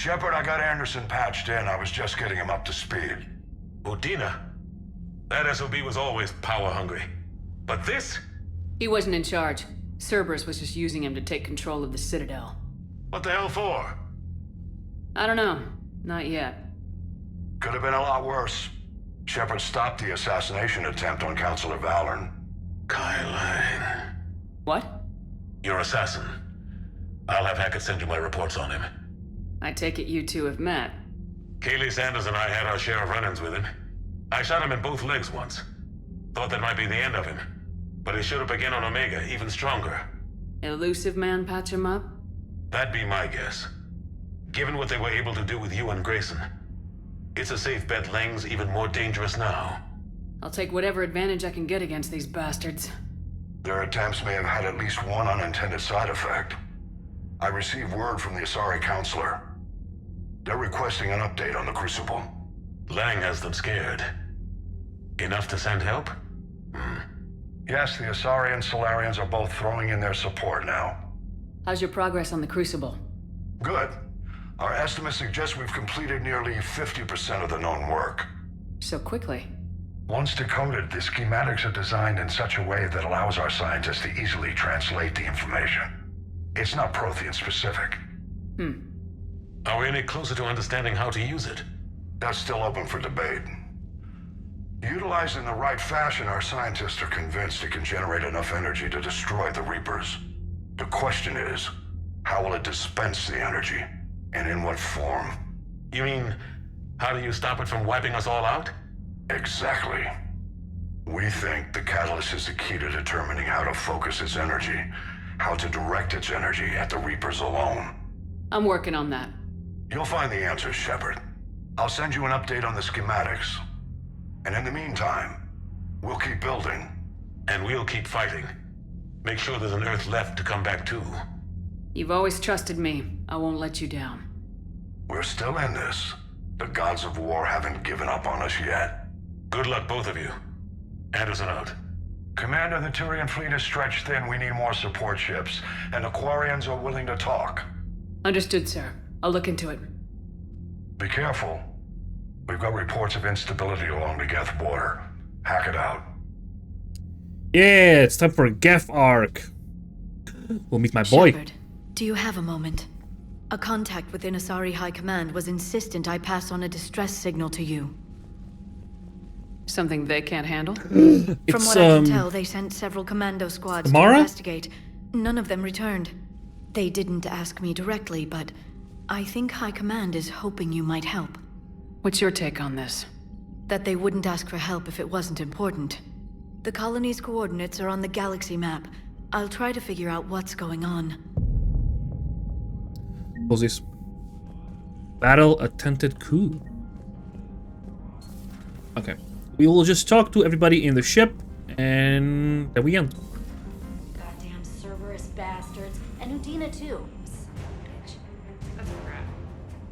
Shepard, I got Anderson patched in. I was just getting him up to speed. Udina? That SOB was always power-hungry. But this? He wasn't in charge. Cerberus was just using him to take control of the Citadel. What the hell for? I don't know. Not yet. Could have been a lot worse. Shepard stopped the assassination attempt on Counselor Valorn. Kai Lang. What? Your assassin. I'll have Hackett send you my reports on him. I take it you two have met. Kaylee Sanders and I had our share of run-ins with him. I shot him in both legs once. Thought that might be the end of him. But he showed up again on Omega, even stronger. Elusive man patch him up? That'd be my guess. Given what they were able to do with you and Grayson. It's a safe bet Lang's even more dangerous now. I'll take whatever advantage I can get against these bastards. Their attempts may have had at least one unintended side effect. I received word from the Asari Counselor. They're requesting an update on the Crucible. Lang has them scared. Enough to send help? Yes, the Asari and Solarians are both throwing in their support now. How's your progress on the Crucible? Good. Our estimates suggest we've completed nearly 50% of the known work. So quickly. Once decoded, the schematics are designed in such a way that allows our scientists to easily translate the information. It's not Prothean specific. Are we any closer to understanding how to use it? That's still open for debate. Utilized in the right fashion, our scientists are convinced it can generate enough energy to destroy the Reapers. The question is, how will it dispense the energy? And in what form? You mean, how do you stop it from wiping us all out? Exactly. We think the catalyst is the key to determining how to focus its energy, how to direct its energy at the Reapers alone. I'm working on that. You'll find the answers, Shepard. I'll send you an update on the schematics. And in the meantime, we'll keep building. And we'll keep fighting. Make sure there's an Earth left to come back to. You've always trusted me. I won't let you down. We're still in this. The gods of war haven't given up on us yet. Good luck, both of you. Anderson out. Commander, the Turian fleet is stretched thin. We need more support ships. And the Quarians are willing to talk. Understood, sir. I'll look into it. Be careful. We've got reports of instability along the Geth border. Hack it out. Yeah, it's time for a Geth arc. We'll meet my boy. Shepard, do you have a moment? A contact within Asari High Command was insistent I pass on a distress signal to you. Something they can't handle? From what I can tell, they sent several commando squads to investigate. None of them returned. They didn't ask me directly, but I think High Command is hoping you might help. What's your take on this? That they wouldn't ask for help if it wasn't important. The colony's coordinates are on the galaxy map. I'll try to figure out what's going on. What's this? Battle attempted coup. Okay. We will just talk to everybody in the ship, and then we end. Goddamn Cerberus bastards. And Udina too. Son of a bitch. That's crap.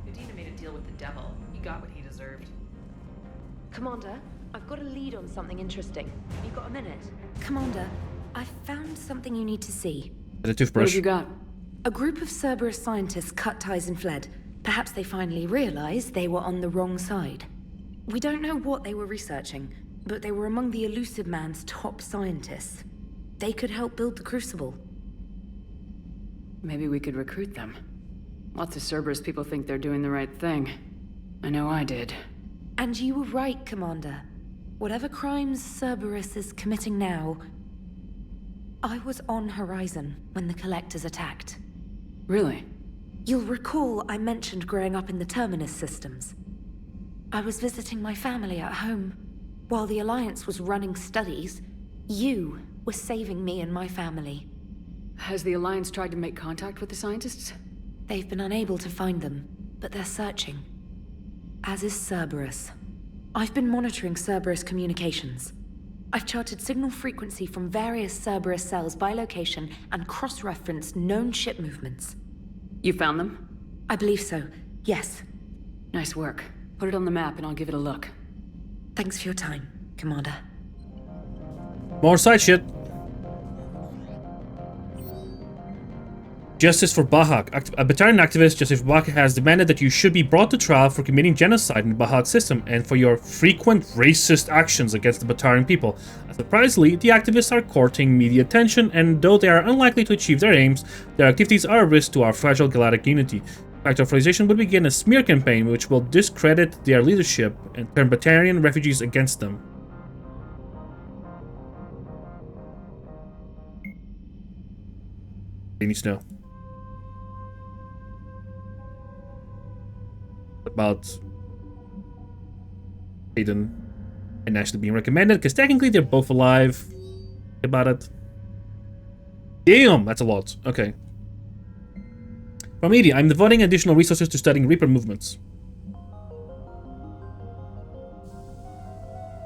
Udina made a deal with the devil. He got what he deserved. Commander, I've got a lead on something interesting. Have you got a minute? Commander, I've found something you need to see. The What toothbrush. have you got? A group of Cerberus scientists cut ties and fled. Perhaps they finally realized they were on the wrong side. We don't know what they were researching, but they were among the Elusive Man's top scientists. They could help build the Crucible. Maybe we could recruit them. Lots of Cerberus people think they're doing the right thing. I know I did. And you were right, Commander. Whatever crimes Cerberus is committing now, I was on Horizon when the Collectors attacked. Really? You'll recall I mentioned growing up in the Terminus systems. I was visiting my family at home. While the Alliance was running studies, you were saving me and my family. Has the Alliance tried to make contact with the scientists? They've been unable to find them, but they're searching. As is Cerberus. I've been monitoring Cerberus communications. I've charted signal frequency from various Cerberus cells by location and cross-referenced known ship movements. You found them? I believe so, yes. Nice work. Put it on the map and I'll give it a look. Thanks for your time, Commander. More side shit. Justice for Bahak. A Batarian activist, Justice for Bahak, has demanded that you should be brought to trial for committing genocide in the Bahak system and for your frequent racist actions against the Batarian people. Surprisingly, the activists are courting media attention, and though they are unlikely to achieve their aims, their activities are a risk to our fragile galactic unity. Fact authorization would begin a smear campaign which will discredit their leadership and turn Batarian refugees against them. They need to know about Aiden and Ashley being recommended, because technically they're both alive. Think about it. Damn, that's a lot. Okay. From media, I'm devoting additional resources to studying Reaper movements.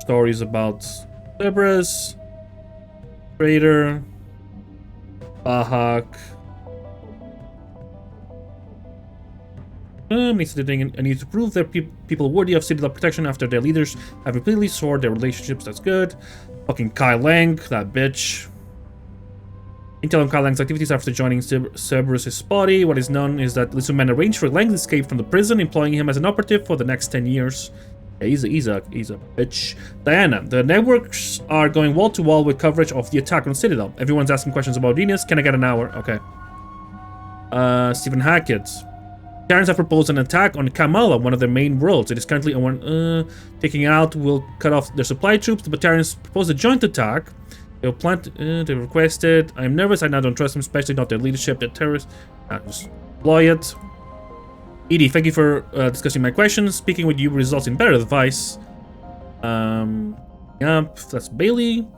Stories about Cerberus, Trader, Bahak. I need to prove that people worthy of Citadel protection after their leaders have repeatedly soared their relationships. That's good. Fucking Kai Lang, that bitch. Intel on Kai Lang's activities after joining Cerberus' body. What is known is that Lissuman arranged for Lang's escape from the prison, employing him as an operative for the next 10 years. Yeah, he's a bitch. Diana, the networks are going wall to wall with coverage of the attack on Citadel. Everyone's asking questions about Venus. Can I get an hour? Okay. Stephen Hackett. Terrans have proposed an attack on Kamala, one of their main worlds. It is currently taking out will cut off their supply troops. The Batarians propose a joint attack. They will plant. They requested. I am nervous. I now don't trust them, especially not their leadership. They're terrorists. Just deploy it. Edie, thank you for discussing my questions. Speaking with you results in better advice. Yep, that's Bailey.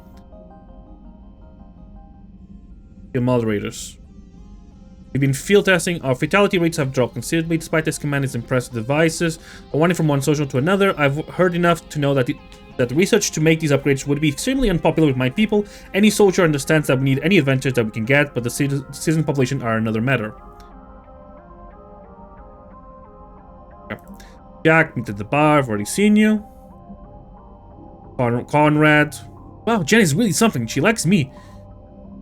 Your moderators. We've been field testing. Our fatality rates have dropped considerably. Despite this, command is impressed with devices. Wandering from one social to another, I've heard enough to know that the research to make these upgrades would be extremely unpopular with my people. Any soldier understands that we need any advantage that we can get, but the citizen population are another matter. Okay. Jack, meet at the bar. I've already seen you. Conrad. Wow, Jen is really something. She likes me.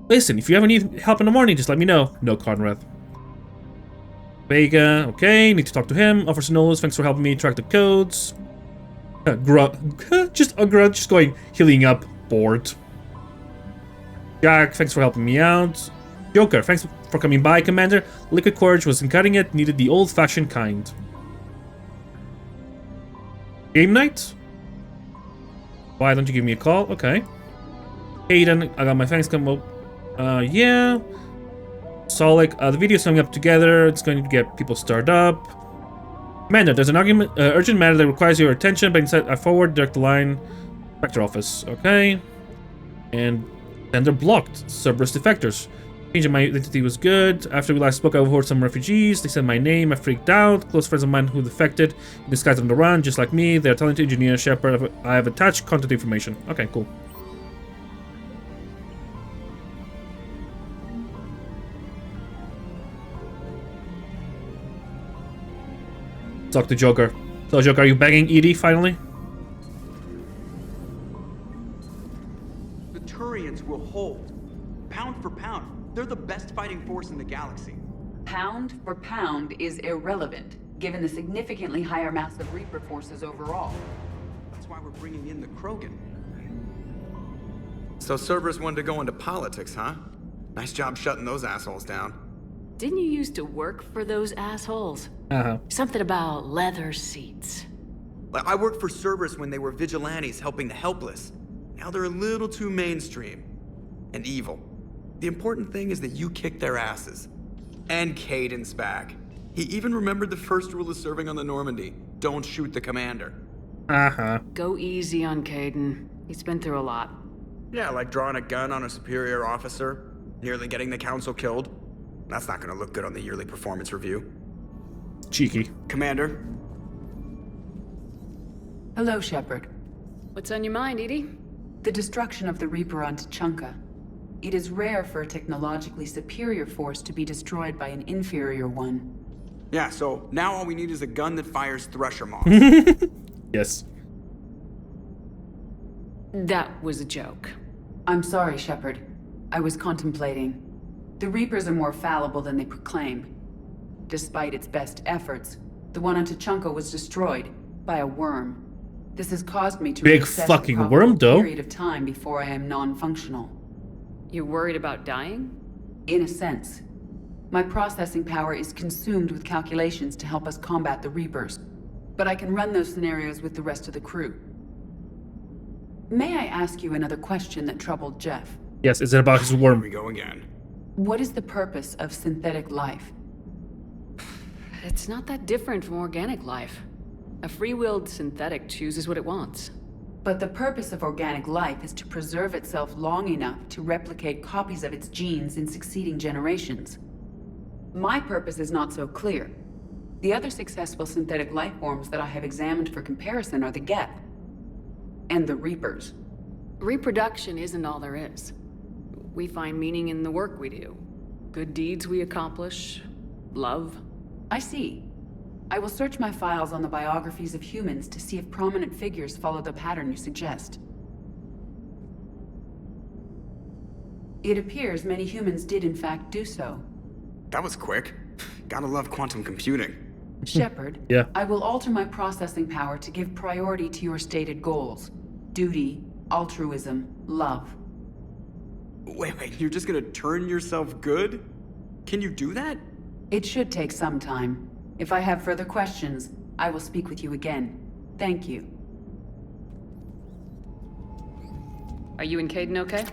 Listen, if you ever need help in the morning, just let me know. No, Conrad. Vega, okay, need to talk to him. Officer Knowles, thanks for helping me track the codes. Just going, healing up, bored. Jack, thanks for helping me out. Joker, thanks for coming by, Commander. Liquid Courage wasn't cutting it, needed the old-fashioned kind. Game night? Why don't you give me a call? Okay. Hayden, I got my thanks come up. Yeah. Solik, the video's coming up together. It's going to get people started up. Commander, there's an urgent matter that requires your attention, but instead I forward direct line back to office. Okay. And they're blocked. Cerberus defectors. Changing my identity was good. After we last spoke, I overheard some refugees. They said my name. I freaked out. Close friends of mine who defected in disguise on the run, just like me. They're talented engineer Shepard. I have attached contact information. Okay, cool. Talk to Joker. So, Joker, are you begging Edie finally? The Turians will hold. Pound for pound, they're the best fighting force in the galaxy. Pound for pound is irrelevant, given the significantly higher mass of Reaper forces overall. That's why we're bringing in the Krogan. So Cerberus wanted to go into politics, huh? Nice job shutting those assholes down. Didn't you used to work for those assholes? Something about leather seats. I worked for Cerberus when they were vigilantes helping the helpless. Now they're a little too mainstream. And evil. The important thing is that you kicked their asses. And Caden's back. He even remembered the first rule of serving on the Normandy. Don't shoot the commander. Go easy on Caden. He's been through a lot. Yeah, like drawing a gun on a superior officer, nearly getting the council killed. That's not gonna look good on the yearly performance review. Cheeky. Commander? Hello, Shepard. What's on your mind, Edie? The destruction of the Reaper on Tuchanka. It is rare for a technologically superior force to be destroyed by an inferior one. Yeah, so now all we need is a gun that fires thresher moths. Yes. That was a joke. I'm sorry, Shepard. I was contemplating. The Reapers are more fallible than they proclaim. Despite its best efforts, the one on Tuchanka was destroyed by a worm. This has caused me to Big reassess fucking the worm, probable though. period of time before I am non-functional. You worried about dying? In a sense. My processing power is consumed with calculations to help us combat the Reapers, but I can run those scenarios with the rest of the crew. May I ask you another question that troubled Jeff? Yes, is it about his worm? Here we go again. What is the purpose of synthetic life? It's not that different from organic life. A free-willed synthetic chooses what it wants. But the purpose of organic life is to preserve itself long enough to replicate copies of its genes in succeeding generations. My purpose is not so clear. The other successful synthetic life forms that I have examined for comparison are the Geth and the Reapers. Reproduction isn't all there is. We find meaning in the work we do. Good deeds we accomplish. Love. I see. I will search my files on the biographies of humans to see if prominent figures follow the pattern you suggest. It appears many humans did in fact do so. That was quick. Gotta love quantum computing. Shepard, Yeah. I will alter my processing power to give priority to your stated goals. Duty, altruism, love. Wait, you're just gonna turn yourself good? Can you do that? It should take some time. If I have further questions, I will speak with you again. Thank you. Are you and Caden okay?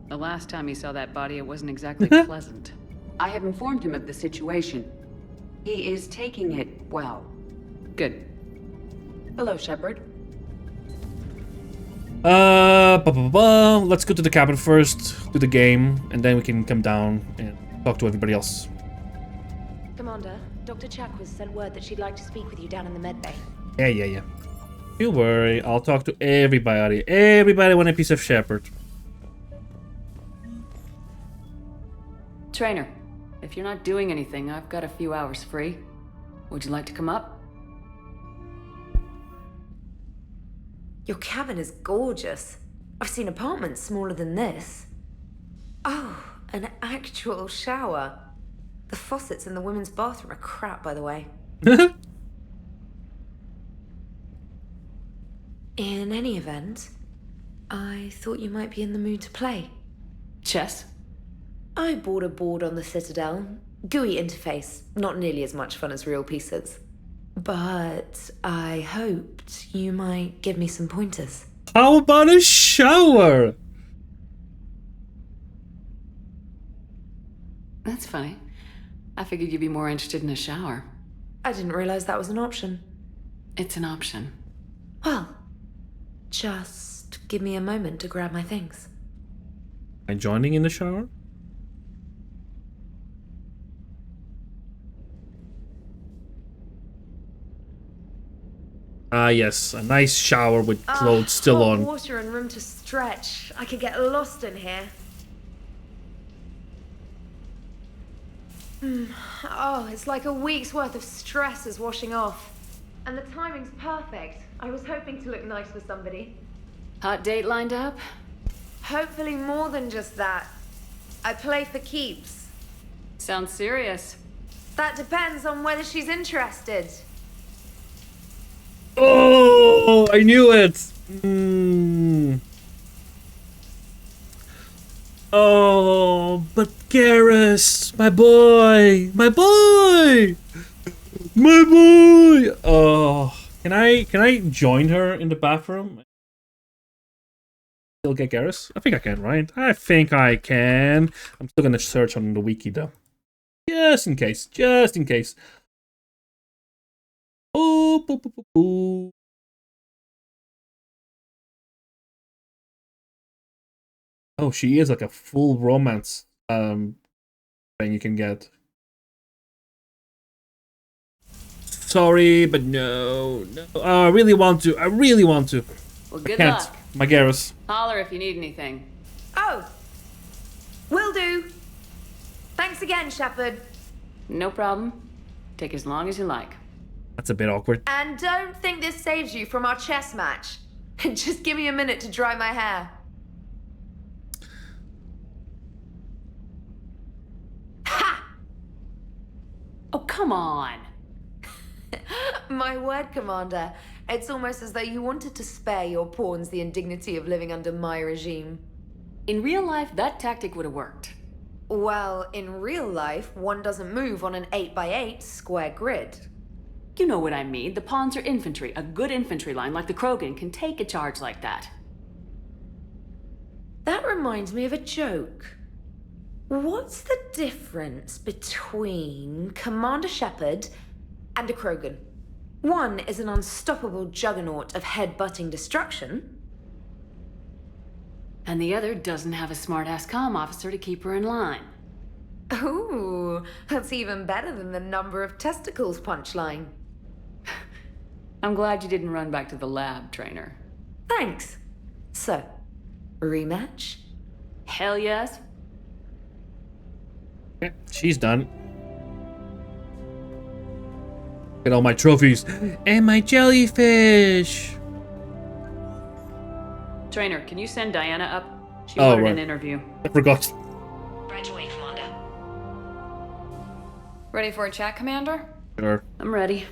The last time he saw that body, it wasn't exactly pleasant. I have informed him of the situation. He is taking it well. Good. Hello, Shepard. Let's go to the cabin first, do the game, and then we can come down and talk to everybody else. Commander, Dr. Chakwas sent word that she'd like to speak with you down in the medbay. Yeah. Don't worry, I'll talk to everybody. Everybody want a piece of Shepard. Trainer, if you're not doing anything, I've got a few hours free. Would you like to come up? Your cabin is gorgeous. I've seen apartments smaller than this. Oh, an actual shower. The faucets in the women's bathroom are crap, by the way. In any event, I thought you might be in the mood to play. Chess? I bought a board on the Citadel. GUI interface, not nearly as much fun as real pieces. But I hoped you might give me some pointers. How about a shower? That's funny. I figured you'd be more interested in a shower. I didn't realize that was an option. It's an option. Well, just give me a moment to grab my things. Am I joining in the shower? Ah, yes, a nice shower with clothes still hot on. Water and room to stretch. I could get lost in here. Oh, it's like a week's worth of stress is washing off. And the timing's perfect. I was hoping to look nice for somebody. Hot date lined up? Hopefully more than just that. I play for keeps. Sounds serious. That depends on whether she's interested. Oh, I knew it. Oh, but Garrus, my boy. Oh, can I join her in the bathroom? Still get Garrus? I think I can, right? I think I can. I'm still gonna search on the wiki though, just in case. Oh, boo, boo, boo, boo. Oh, she is like a full romance thing you can get. Sorry, but no. Oh, I really want to. Well, good Can't. luck. My Garrus. Holler if you need anything. Oh! Will do. Thanks again, Shepard. No problem. Take as long as you like. That's a bit awkward. And don't think this saves you from our chess match. Just give me a minute to dry my hair. Come on. My word, Commander. It's almost as though you wanted to spare your pawns the indignity of living under my regime. In real life, that tactic would have worked. Well, in real life, one doesn't move on an 8x8 square grid. You know what I mean. The pawns are infantry. A good infantry line like the Krogan can take a charge like that. That reminds me of a joke. What's the difference between Commander Shepard and a Krogan? One is an unstoppable juggernaut of head-butting destruction. And the other doesn't have a smart-ass comm officer to keep her in line. Ooh, that's even better than the number of testicles punchline. I'm glad you didn't run back to the lab, trainer. Thanks. So, rematch? Hell yes. Okay, she's done. Get all my trophies. And my jellyfish! Trainer, can you send Diana up? She wanted an interview. I forgot. Right away, Commander. Ready for a chat, Commander? Sure. I'm ready.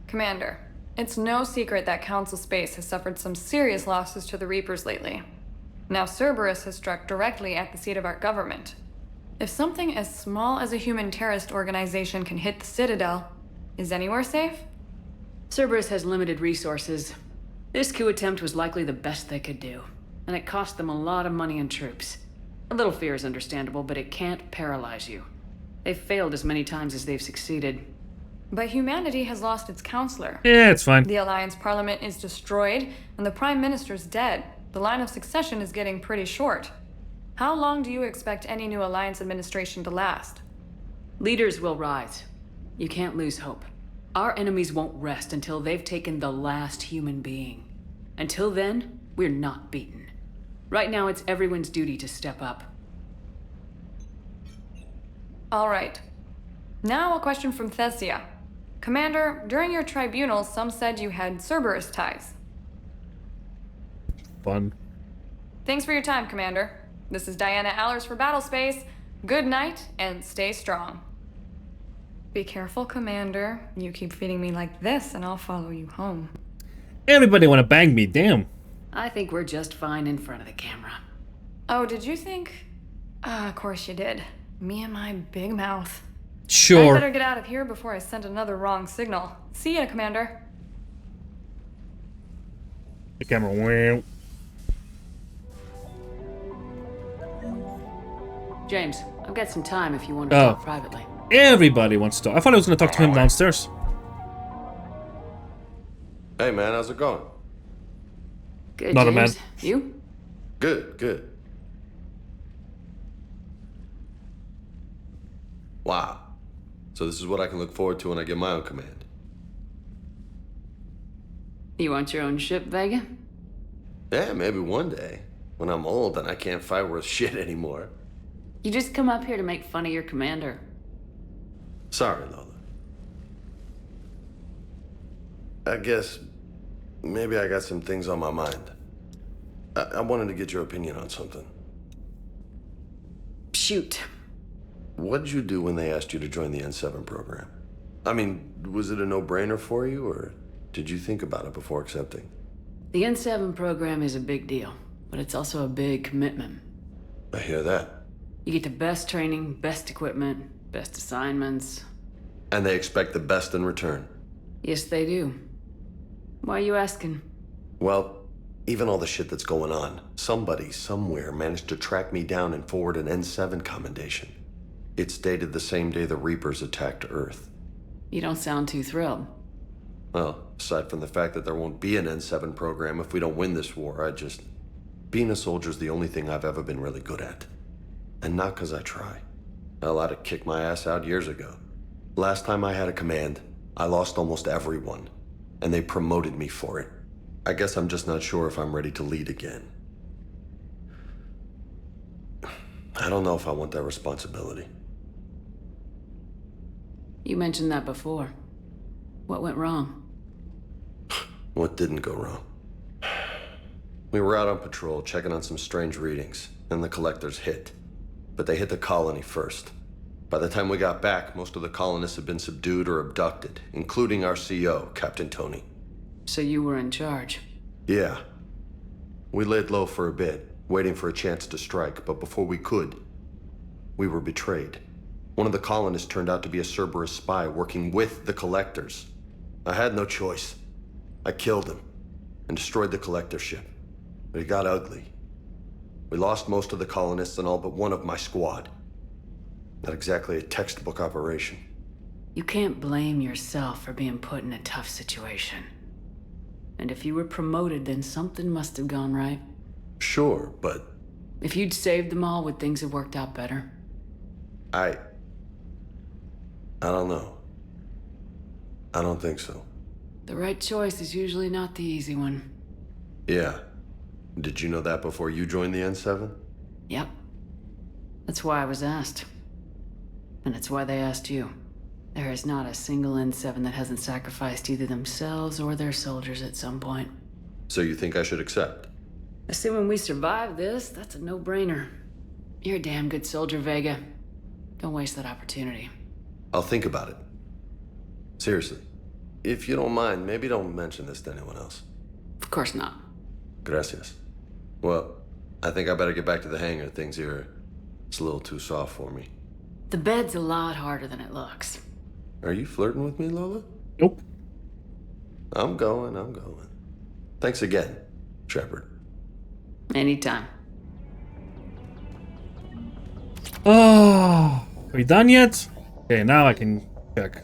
Commander, it's no secret that Council Space has suffered some serious losses to the Reapers lately. Now Cerberus has struck directly at the seat of our government. If something as small as a human terrorist organization can hit the Citadel, is anywhere safe? Cerberus has limited resources. This coup attempt was likely the best they could do, and it cost them a lot of money and troops. A little fear is understandable, but it can't paralyze you. They've failed as many times as they've succeeded. But humanity has lost its counselor. Yeah, it's fine. The Alliance Parliament is destroyed, and the Prime Minister's dead. The line of succession is getting pretty short. How long do you expect any new Alliance administration to last? Leaders will rise. You can't lose hope. Our enemies won't rest until they've taken the last human being. Until then, we're not beaten. Right now, it's everyone's duty to step up. All right. Now a question from Thesia. Commander, during your tribunal, some said you had Cerberus ties. Fun. Thanks for your time, Commander. This is Diana Allers for Battlespace. Good night, and stay strong. Be careful, Commander. You keep feeding me like this, and I'll follow you home. Everybody wanna bang me, damn. I think we're just fine in front of the camera. Oh, did you think? Of course you did. Me and my big mouth. Sure. I better get out of here before I send another wrong signal. See ya, Commander. The camera. Wow. James, I've got some time if you want to Oh. talk privately. Everybody wants to talk. I thought I was gonna talk to him downstairs. Hey man, how's it going? Good, Not a James. man. You? Good, good. Wow. So this is what I can look forward to when I get my own command. You want your own ship, Vega? Yeah, maybe one day. When I'm old and I can't fight worth shit anymore. You just come up here to make fun of your commander. Sorry, Lola. I guess maybe I got some things on my mind. I wanted to get your opinion on something. Shoot. What'd you do when they asked you to join the N7 program? I mean, was it a no-brainer for you, or did you think about it before accepting? The N7 program is a big deal, but it's also a big commitment. I hear that. You get the best training, best equipment, best assignments. And they expect the best in return. Yes, they do. Why are you asking? Well, even all the shit that's going on, somebody somewhere managed to track me down and forward an N7 commendation. It's dated the same day the Reapers attacked Earth. You don't sound too thrilled. Well, aside from the fact that there won't be an N7 program if we don't win this war, being a soldier's the only thing I've ever been really good at. And not 'cause I try. Hell, I'd have kicked my ass out years ago. Last time I had a command, I lost almost everyone, and they promoted me for it. I guess I'm just not sure if I'm ready to lead again. I don't know if I want that responsibility. You mentioned that before. What went wrong? What didn't go wrong? We were out on patrol, checking on some strange readings, and the collectors hit. But they hit the colony first. By the time we got back, most of the colonists had been subdued or abducted, including our CO, Captain Tony. So you were in charge? Yeah. We laid low for a bit, waiting for a chance to strike, but before we could, we were betrayed. One of the colonists turned out to be a Cerberus spy working with the Collectors. I had no choice. I killed him and destroyed the Collector ship. But it got ugly. We lost most of the colonists and all but one of my squad. Not exactly a textbook operation. You can't blame yourself for being put in a tough situation. And if you were promoted, then something must have gone right. Sure, but... If you'd saved them all, would things have worked out better? I don't know. I don't think so. The right choice is usually not the easy one. Yeah. Did you know that before you joined the N7? Yep. That's why I was asked. And it's why they asked you. There is not a single N7 that hasn't sacrificed either themselves or their soldiers at some point. So you think I should accept? Assuming we survive this, that's a no-brainer. You're a damn good soldier, Vega. Don't waste that opportunity. I'll think about it. Seriously. If you don't mind, maybe don't mention this to anyone else. Of course not. Gracias. Well, I think I better get back to the hangar. Things here, it's a little too soft for me. The bed's a lot harder than it looks. Are you flirting with me, Lola? Nope. I'm going. Thanks again, Shepard. Anytime. Oh, are we done yet? Okay, now I can check.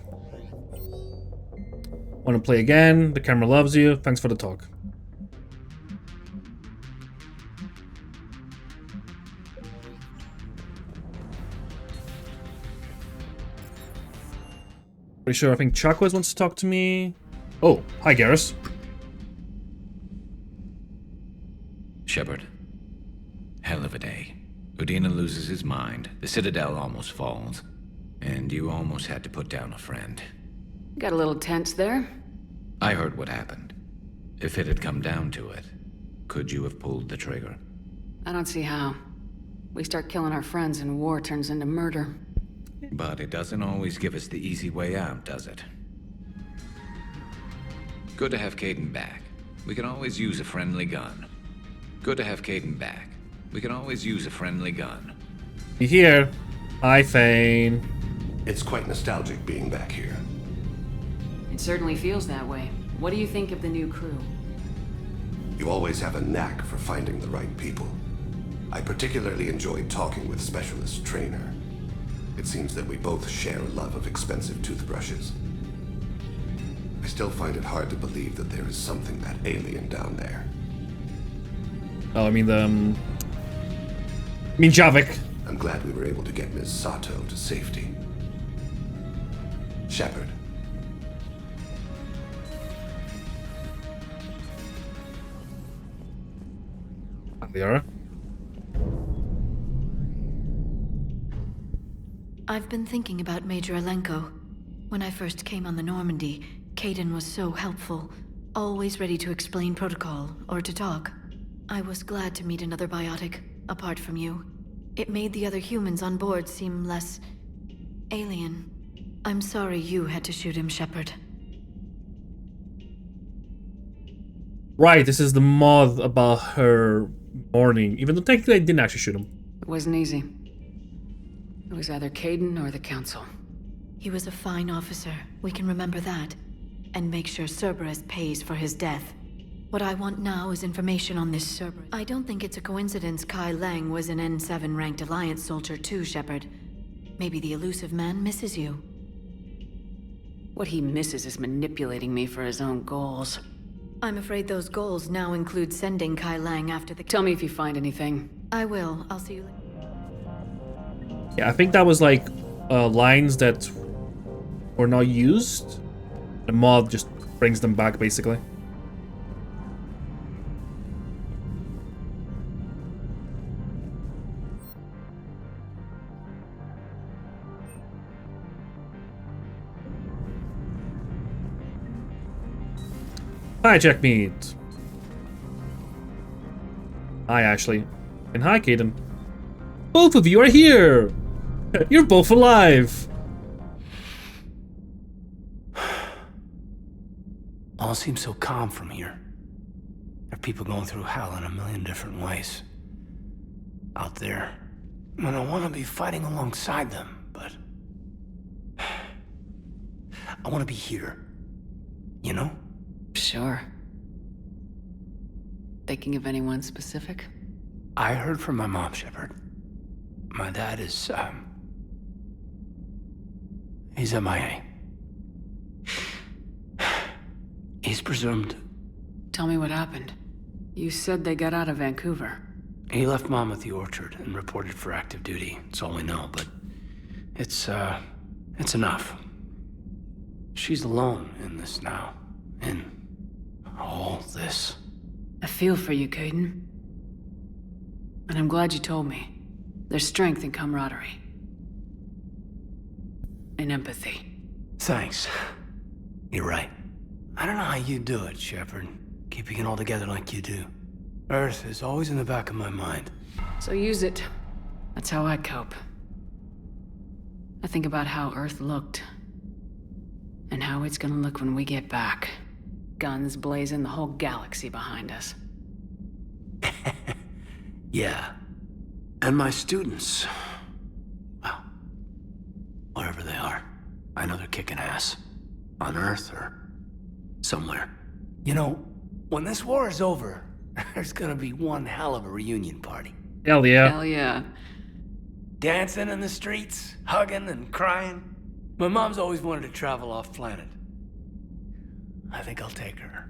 Want to play again? The camera loves you. Thanks for the talk. Pretty sure I think Chakwas wants to talk to me. Oh, hi Garrus. Shepard. Hell of a day. Udina loses his mind, the Citadel almost falls, and you almost had to put down a friend. Got a little tense there. I heard what happened. If it had come down to it, could you have pulled the trigger? I don't see how. We start killing our friends and war turns into murder. But it doesn't always give us the easy way out, does it? Good to have Caden back. We can always use a friendly gun. Good to have Caden back. We can always use a friendly gun. You here? Hi, Thane. It's quite nostalgic being back here. It certainly feels that way. What do you think of the new crew? You always have a knack for finding the right people. I particularly enjoyed talking with Specialist Trainer. It seems that we both share a love of expensive toothbrushes. I still find it hard to believe that there is something that alien down there. Oh, I mean Javik. I'm glad we were able to get Ms. Sato to safety. Shepard. Liara. I've been thinking about Major Alenko. When I first came on the Normandy, Caden was so helpful, always ready to explain protocol or to talk. I was glad to meet another biotic, apart from you. It made the other humans on board seem less... alien. I'm sorry you had to shoot him, Shepard. Right, this is the mod about her morning, even though technically I didn't actually shoot him. It wasn't easy. It was either Caden or the Council. He was a fine officer, we can remember that. And make sure Cerberus pays for his death. What I want now is information on this Cerberus. I don't think it's a coincidence Kai Lang was an N7 ranked Alliance soldier too, Shepard. Maybe the elusive man misses you. What he misses is manipulating me for his own goals. I'm afraid those goals now include sending Kai Lang after the... Tell me if you find anything. I will. I'll see you later. Yeah, I think that was like lines that were not used. The mod just brings them back, basically. Hi, Jackmeat. Hi, Ashley. And hi, Caden. Both of you are here! You're both alive. All seems so calm from here. There are people going through hell in a million different ways. Out there. And I want to be fighting alongside them, but... I want to be here. You know? Sure. Thinking of anyone specific? I heard from my mom, Shepard. My dad is, he's MIA. He's presumed. Tell me what happened. You said they got out of Vancouver. He left Mom at the orchard and reported for active duty. That's all we know, but it's enough. She's alone in this now. In all this. I feel for you, Caden. And I'm glad you told me. There's strength in camaraderie. And empathy. Thanks. You're right. I don't know how you do it, Shepard. Keeping it all together like you do. Earth is always in the back of my mind. So use it. That's how I cope. I think about how Earth looked. And how it's gonna look when we get back. Guns blazing, the whole galaxy behind us. Yeah. And my students. Well, wherever they are. I know they're kicking ass. On Earth or somewhere. You know, when this war is over, there's gonna be one hell of a reunion party. Hell yeah. Hell yeah. Dancing in the streets, hugging and crying. My mom's always wanted to travel off planet. I think I'll take her.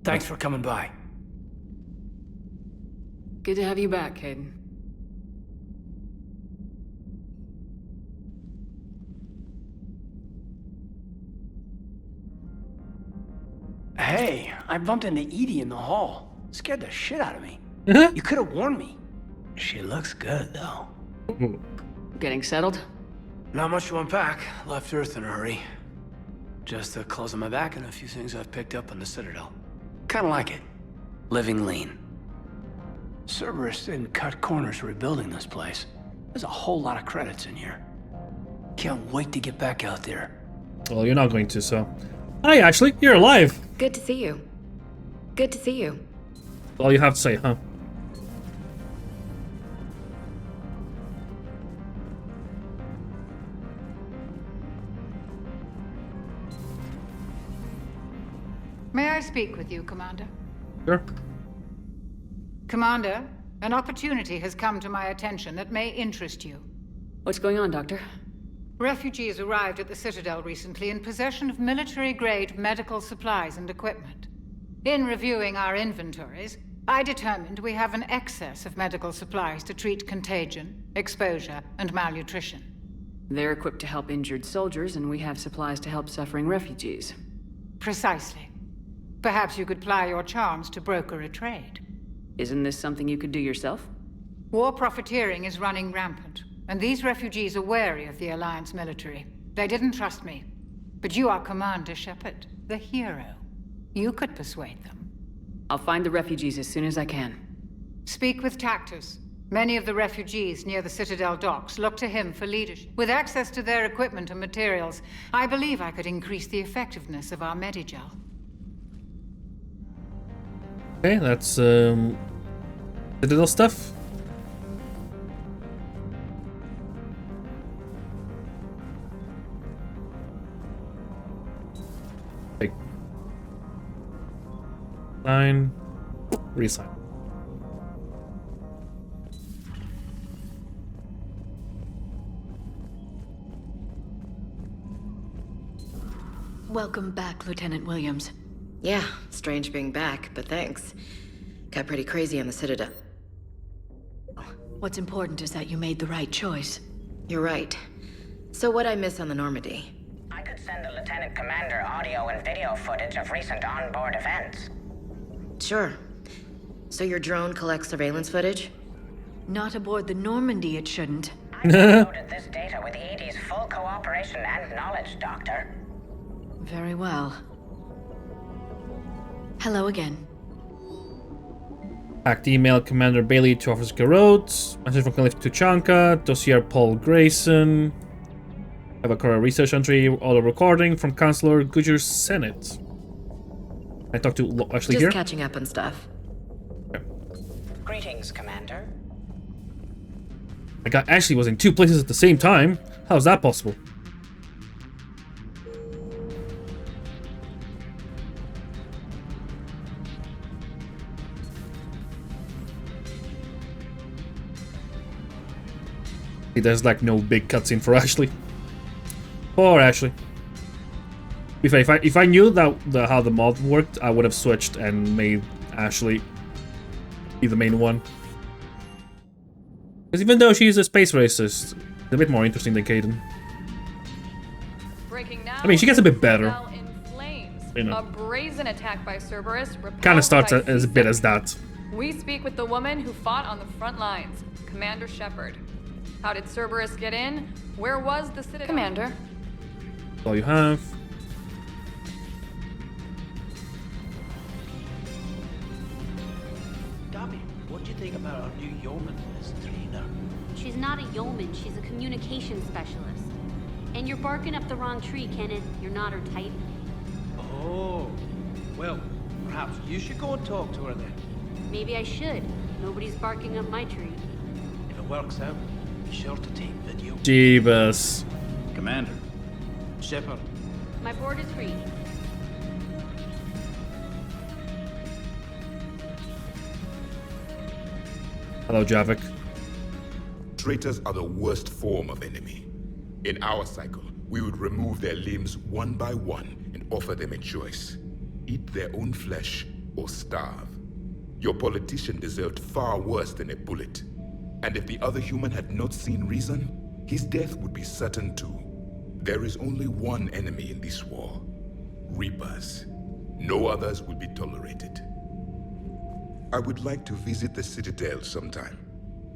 Thanks for coming by. Good to have you back, Caden. Hey, I bumped into Edie in the hall. Scared the shit out of me. You could have warned me. She looks good, though. Getting settled? Not much to unpack. Left Earth in a hurry. Just the clothes on my back and a few things I've picked up on the Citadel. Kinda like it. Living lean. Cerberus didn't cut corners rebuilding this place. There's a whole lot of credits in here. Can't wait to get back out there. Well, you're not going to, so... Hi, Ashley. You're alive. Good to see you. Good to see you. All you have to say, huh? May I speak with you, Commander? Sure. Commander, an opportunity has come to my attention that may interest you. What's going on, Doctor? Refugees arrived at the Citadel recently in possession of military-grade medical supplies and equipment. In reviewing our inventories, I determined we have an excess of medical supplies to treat contagion, exposure, and malnutrition. They're equipped to help injured soldiers, and we have supplies to help suffering refugees. Precisely. Perhaps you could ply your charms to broker a trade. Isn't this something you could do yourself? War profiteering is running rampant, and these refugees are wary of the Alliance military. They didn't trust me. But you are Commander Shepard, the hero. You could persuade them. I'll find the refugees as soon as I can. Speak with Tactus. Many of the refugees near the Citadel docks look to him for leadership. With access to their equipment and materials, I believe I could increase the effectiveness of our Medigel. Okay, that's Citadel stuff. Like sign, resign. Welcome back, Lieutenant Williams. Yeah, strange being back, but thanks. Got pretty crazy on the Citadel. What's important is that you made the right choice. You're right. So what'd I miss on the Normandy? I could send the Lieutenant Commander audio and video footage of recent onboard events. Sure. So your drone collects surveillance footage? Not aboard the Normandy, it shouldn't. I downloaded this data with EDI's full cooperation and knowledge, Doctor. Very well. Hello again. Act email Commander Bailey to Officer Rhodes. Message from Cliff to Chanka. Dossier Paul Grayson. Have a current research entry. Auto recording from Counselor Goodyear Senate. I talked to Ashley here. Just catching up on stuff. Okay. Greetings, Commander. My God, Ashley was in 2 places at the same time. How is that possible? There's like no big cutscene for Ashley. Poor Ashley. If I knew that how the mod worked, I would have switched and made Ashley be the main one. Because even though she's a space racist, it's a bit more interesting than Kaidan. I mean, she gets a bit better. You know. A brazen attack by Cerberus. Kind of starts as a bit as that. We speak with the woman who fought on the front lines, Commander Shepard. How did Cerberus get in? Where was the Citadel? Commander. That's all you have. Dobby, what do you think about our new yeoman, Miss Trina? She's not a yeoman, she's a communications specialist. And you're barking up the wrong tree, Kenneth. You're not her type. Oh, well, perhaps you should go and talk to her then. Maybe I should. Nobody's barking up my tree. If it works out, be sure to take video. Jeebus. Commander, Shepard. My board is free. Hello, Javik. Traitors are the worst form of enemy. In our cycle, we would remove their limbs one by one and offer them a choice. Eat their own flesh or starve. Your politician deserved far worse than a bullet. And if the other human had not seen reason, his death would be certain too. There is only one enemy in this war. Reapers. No others will be tolerated. I would like to visit the Citadel sometime,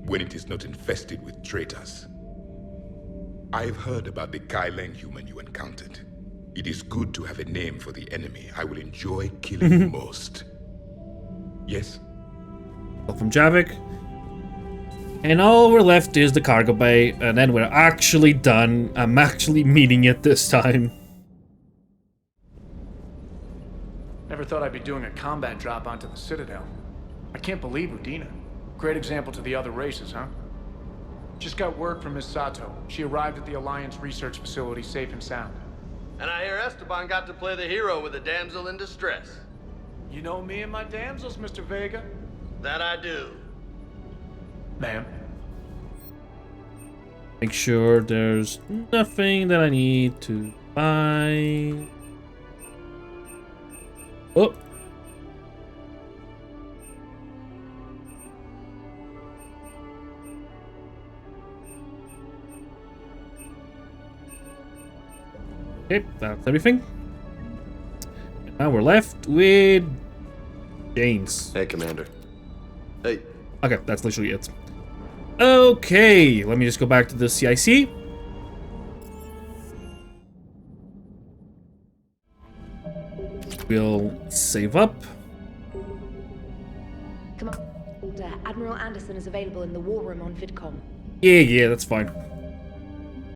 when it is not infested with traitors. I've heard about the Kaileng human you encountered. It is good to have a name for the enemy I will enjoy killing most. Yes? From Javik. And all we're left is the cargo bay, and then we're actually done. I'm actually meeting it this time. Never thought I'd be doing a combat drop onto the Citadel. I can't believe Udina. Great example to the other races, huh? Just got word from Miss Sato. She arrived at the Alliance research facility safe and sound. And I hear Esteban got to play the hero with a damsel in distress. You know me and my damsels, Mr. Vega. That I do. Ma'am. Make sure there's nothing that I need to buy. Oh. Okay, that's everything. And now we're left with James. Hey, Commander. Hey. Okay, that's literally it. Okay, let me just go back to the CIC. We'll save up. Commander, Admiral Anderson is available in the war room on VidCom. Yeah, that's fine.